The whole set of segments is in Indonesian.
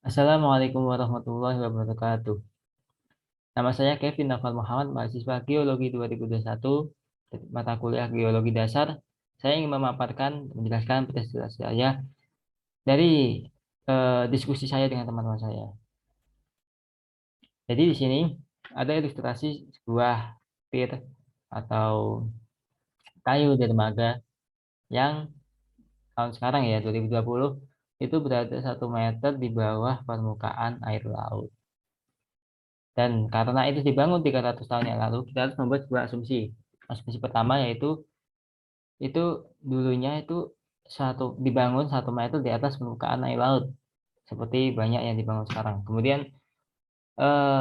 Assalamualaikum warahmatullahi wabarakatuh. Nama saya Kevin Naval Muhammad, mahasiswa Geologi 2021, mata kuliah Geologi Dasar. Saya ingin menjelaskan presentasi saya dari diskusi saya dengan teman-teman saya. Jadi di sini ada ilustrasi sebuah pir atau kayu dermaga yang tahun sekarang ya 2020 itu berada 1 meter di bawah permukaan air laut. Dan karena itu dibangun 300 tahun yang lalu, kita harus membuat sebuah asumsi. Asumsi pertama yaitu itu dulunya itu dibangun 1 meter di atas permukaan air laut, seperti banyak yang dibangun sekarang. Kemudian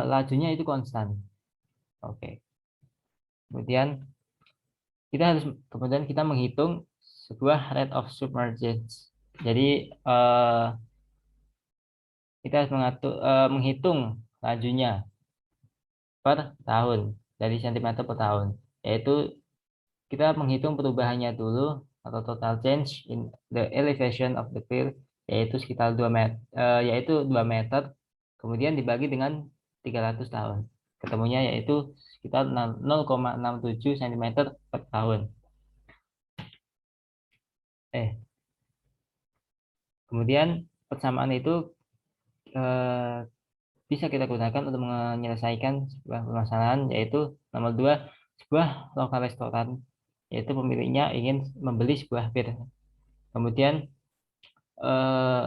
lajunya itu konstan. Oke. Kemudian kemudian kita menghitung sebuah rate of submergence. Jadi kita harus menghitung lajunya per tahun dari sentimeter per tahun, yaitu kita menghitung perubahannya dulu atau total change in the elevation of the pier yaitu sekitar 2 meter kemudian dibagi dengan 300 tahun. Ketemunya yaitu sekitar 0,67 cm per tahun. Kemudian persamaan itu eh, bisa kita gunakan untuk menyelesaikan sebuah permasalahan yaitu nomor 2, sebuah lokal restoran yaitu pemiliknya ingin membeli sebuah pier. Kemudian eh,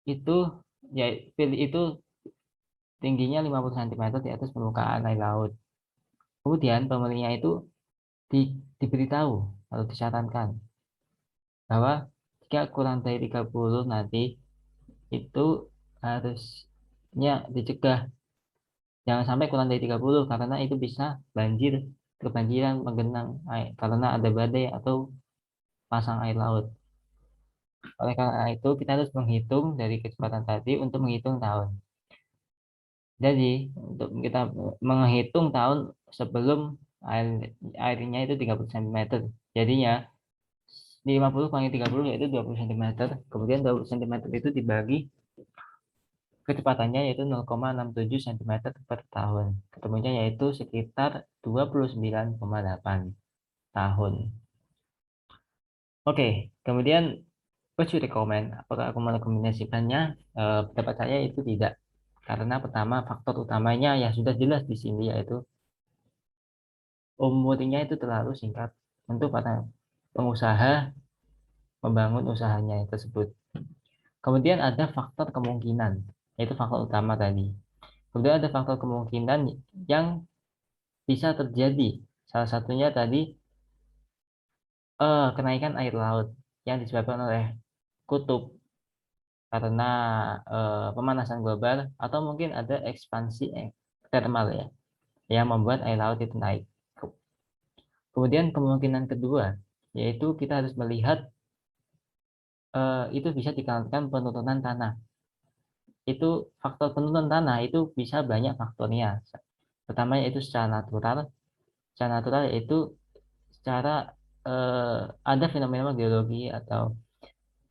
itu ya pilih itu tingginya 50 cm di atas permukaan air laut. Kemudian pemiliknya itu diberitahu atau disarankan bahwa jika kurang dari 30 nanti itu harusnya dicegah. Jangan sampai kurang dari 30 karena itu bisa kebanjiran menggenang air karena ada badai atau pasang air laut. Oleh karena itu kita harus menghitung dari kecepatan tadi untuk menghitung tahun. Jadi, untuk kita menghitung tahun sebelum airnya itu 30 cm. Jadinya, 50 kurangi 30 yaitu 20 cm. Kemudian 20 cm itu dibagi kecepatannya yaitu 0,67 cm per tahun. Ketemunya yaitu sekitar 29,8 tahun. Oke, kemudian what you recommend? Apakah aku merekomendasikannya? Pendapat saya itu tidak. Karena pertama, faktor utamanya yang sudah jelas di sini yaitu umurnya itu terlalu singkat untuk para pengusaha membangun usahanya tersebut. Kemudian ada faktor kemungkinan, yaitu faktor utama tadi. Kemudian ada faktor kemungkinan yang bisa terjadi. Salah satunya tadi kenaikan air laut yang disebabkan oleh kutub karena pemanasan global atau mungkin ada ekspansi thermal ya yang membuat air laut itu naik. Kemudian kemungkinan kedua yaitu kita harus melihat itu bisa dikarenakan penurunan tanah. Itu faktor penurunan tanah itu bisa banyak faktornya. Pertama yaitu secara natural. Secara natural yaitu secara ada fenomena geologi atau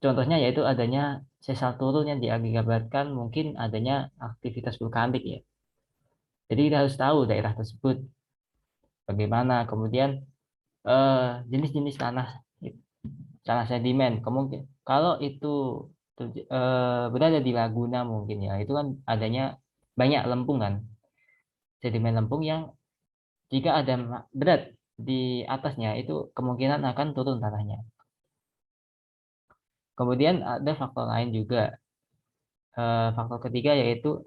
contohnya yaitu adanya sesar turun yang diakibatkan mungkin adanya aktivitas vulkanik ya. Jadi kita harus tahu daerah tersebut bagaimana. Kemudian eh, jenis-jenis tanah sedimen. Kemungkinan kalau itu berada di Laguna mungkin ya, itu kan adanya banyak lempung kan, sedimen lempung yang jika ada berat di atasnya itu kemungkinan akan turun tanahnya. Kemudian ada faktor lain juga, faktor ketiga yaitu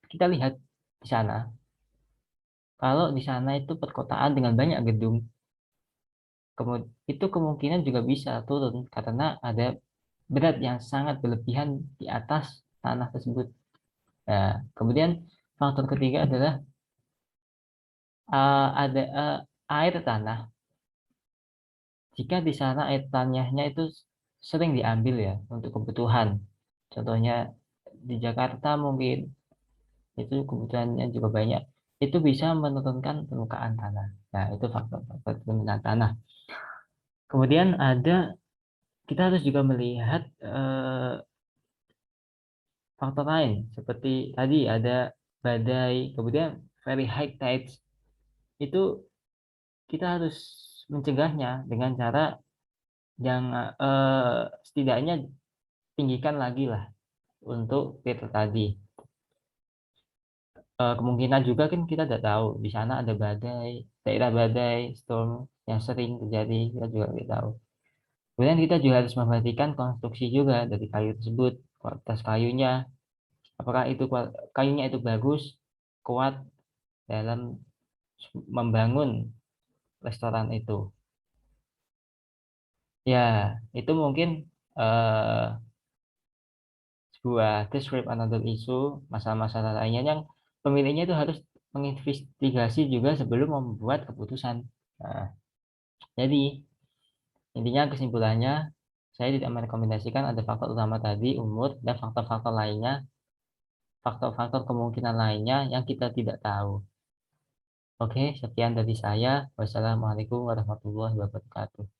kita lihat di sana. Kalau di sana itu perkotaan dengan banyak gedung, itu kemungkinan juga bisa turun karena ada berat yang sangat berlebihan di atas tanah tersebut. Nah, kemudian faktor ketiga adalah ada air tanah. Jika di sana air tanahnya itu sering diambil ya untuk kebutuhan. Contohnya di Jakarta mungkin itu kebutuhannya juga banyak. Itu bisa menurunkan permukaan tanah. Nah, itu faktor-faktor permukaan tanah. Kemudian kita harus juga melihat faktor lain seperti tadi ada badai, kemudian very high tides, itu kita harus mencegahnya dengan cara yang setidaknya tinggikan lagi lah untuk filter tadi. Kemungkinan juga kan kita tidak tahu di sana ada badai, daerah badai, storm yang sering terjadi, kita juga tidak tahu. Kemudian kita juga harus memperhatikan konstruksi juga dari kayu tersebut, kualitas kayunya, apakah itu kayunya itu bagus, kuat dalam membangun restoran itu. Ya, itu mungkin eh, sebuah describe another issue, masalah-masalah lainnya yang pemiliknya itu harus menginvestigasi juga sebelum membuat keputusan. Nah, jadi intinya kesimpulannya, saya tidak merekomendasikan ada faktor utama tadi, umur, dan faktor-faktor lainnya, faktor-faktor kemungkinan lainnya yang kita tidak tahu. Oke, sekian dari saya. Wassalamualaikum warahmatullahi wabarakatuh.